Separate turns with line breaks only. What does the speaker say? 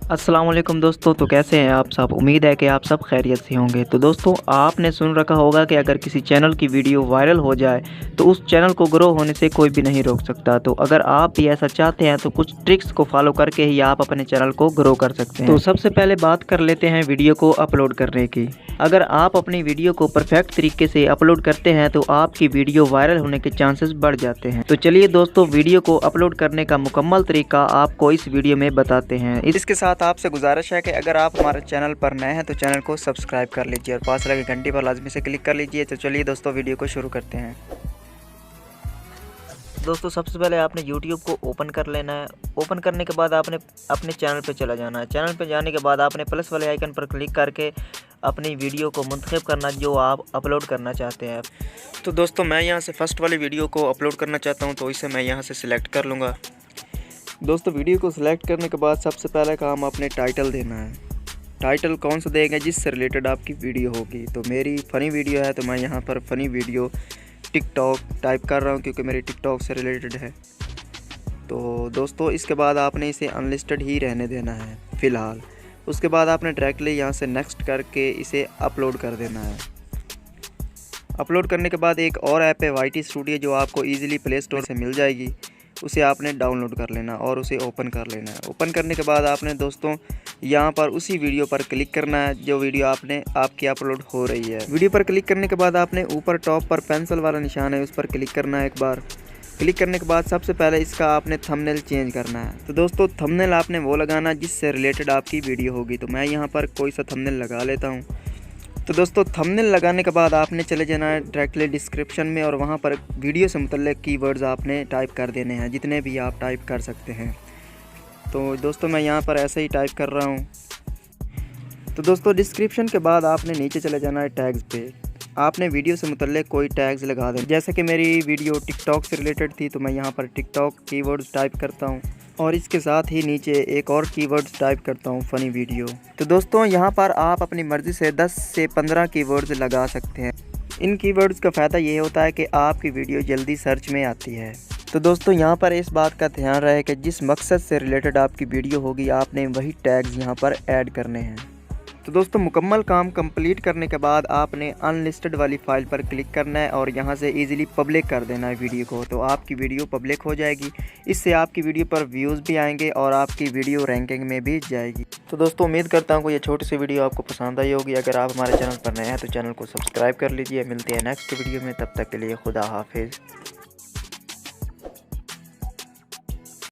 अस्सलाम वालेकुम दोस्तों। तो कैसे हैं आप सब? उम्मीद है कि आप सब खैरियत से होंगे। तो दोस्तों, आपने सुन रखा होगा कि अगर किसी चैनल की वीडियो वायरल हो जाए तो उस चैनल को ग्रो होने से कोई भी नहीं रोक सकता। तो अगर आप भी ऐसा चाहते हैं तो कुछ ट्रिक्स को फॉलो करके ही आप अपने चैनल को ग्रो कर सकते हैं। तो सबसे पहले बात कर लेते हैं वीडियो को अपलोड करने की। अगर आप अपनी वीडियो को परफेक्ट तरीके से अपलोड करते हैं तो आपकी वीडियो वायरल होने के चांसेस बढ़ जाते हैं। तो चलिए दोस्तों, वीडियो को अपलोड करने का मुकम्मल तरीका आपको इस वीडियो में बताते हैं। इसके साथ आपसे गुजारिश है कि अगर आप हमारे चैनल पर नए हैं तो चैनल को सब्सक्राइब कर लीजिए और पास लगे घंटी पर लाजमी से क्लिक कर लीजिए। तो चलिए दोस्तों, वीडियो को शुरू करते हैं। दोस्तों, सबसे पहले आपने YouTube को ओपन कर लेना है। ओपन करने के बाद आपने अपने चैनल पे चला जाना है। चैनल पे जाने के बाद आपने प्लस वाले आइकन पर क्लिक करके अपनी वीडियो को मुंतखब करना जो आप अपलोड करना चाहते हैं। तो दोस्तों, मैं यहाँ से फर्स्ट वाली वीडियो को अपलोड करना चाहता हूँ, तो इसे मैं यहाँ से सिलेक्ट कर लूँगा। दोस्तों, वीडियो को सिलेक्ट करने के बाद सबसे पहले काम अपने टाइटल देना है। टाइटल कौन सा देंगे जिससे रिलेटेड आपकी वीडियो होगी। तो मेरी फ़नी वीडियो है तो मैं यहाँ पर फ़नी वीडियो टिकटॉक टाइप कर रहा हूँ क्योंकि मेरी टिकटॉक से रिलेटेड है। तो दोस्तों, इसके बाद आपने इसे अनलिस्टेड ही रहने देना है फ़िलहाल। उसके बाद आपने डायरेक्टली यहाँ से नेक्स्ट करके इसे अपलोड कर देना है। अपलोड करने के बाद एक और ऐप है YT स्टूडियो जो आपको ईज़िली प्ले स्टोर से मिल जाएगी। उसे आपने डाउनलोड कर लेना और उसे ओपन कर लेना है। ओपन करने के बाद आपने दोस्तों यहाँ पर उसी वीडियो पर क्लिक करना है जो वीडियो आपकी अपलोड हो रही है। वीडियो पर क्लिक करने के बाद आपने ऊपर टॉप पर पेंसिल वाला निशान है उस पर क्लिक करना है। एक बार क्लिक करने के बाद सबसे पहले इसका आपने थंबनेल चेंज करना है। तो दोस्तों, थंबनेल आपने वो लगाना जिससे रिलेटेड आपकी वीडियो होगी। तो मैं यहाँ पर कोई सा थंबनेल लगा लेता हूँ। तो दोस्तों, थंबनेल लगाने के बाद आपने चले जाना है डायरेक्टली डिस्क्रिप्शन में और वहाँ पर वीडियो से मुतल्लिक़ कीवर्ड्स आपने टाइप कर देने हैं, जितने भी आप टाइप कर सकते हैं। तो दोस्तों, मैं यहाँ पर ऐसे ही टाइप कर रहा हूँ। तो दोस्तों, डिस्क्रिप्शन के बाद आपने नीचे चले जाना है टैग्स पे। आपने वीडियो से मुतल्लिक़ कोई टैग्स लगा दें। जैसे कि मेरी वीडियो टिकटॉक से रिलेटेड थी तो मैं यहाँ पर टिकटॉक कीवर्ड्स टाइप करता हूँ और इसके साथ ही नीचे एक और कीवर्ड्स टाइप करता हूँ फ़नी वीडियो। तो दोस्तों, यहाँ पर आप अपनी मर्ज़ी से 10 से 15 कीवर्ड्स लगा सकते हैं। इन कीवर्ड्स का फ़ायदा ये होता है कि आपकी वीडियो जल्दी सर्च में आती है। तो दोस्तों, यहाँ पर इस बात का ध्यान रहे कि जिस मकसद से रिलेटेड आपकी वीडियो होगी आपने वही टैग्स यहाँ पर ऐड करने हैं। तो दोस्तों, मुकम्मल काम कंप्लीट करने के बाद आपने अनलिस्टेड वाली फ़ाइल पर क्लिक करना है और यहाँ से इजीली पब्लिक कर देना है वीडियो को। तो आपकी वीडियो पब्लिक हो जाएगी। इससे आपकी वीडियो पर व्यूज़ भी आएंगे और आपकी वीडियो रैंकिंग में भी जाएगी। तो दोस्तों, उम्मीद करता हूँ कि ये छोटी सी वीडियो आपको पसंद आई होगी। अगर आप हमारे चैनल पर नए हैं तो चैनल को सब्सक्राइब कर लीजिए। मिलते हैं नेक्स्ट वीडियो में, तब तक के लिए खुदा हाफिज़।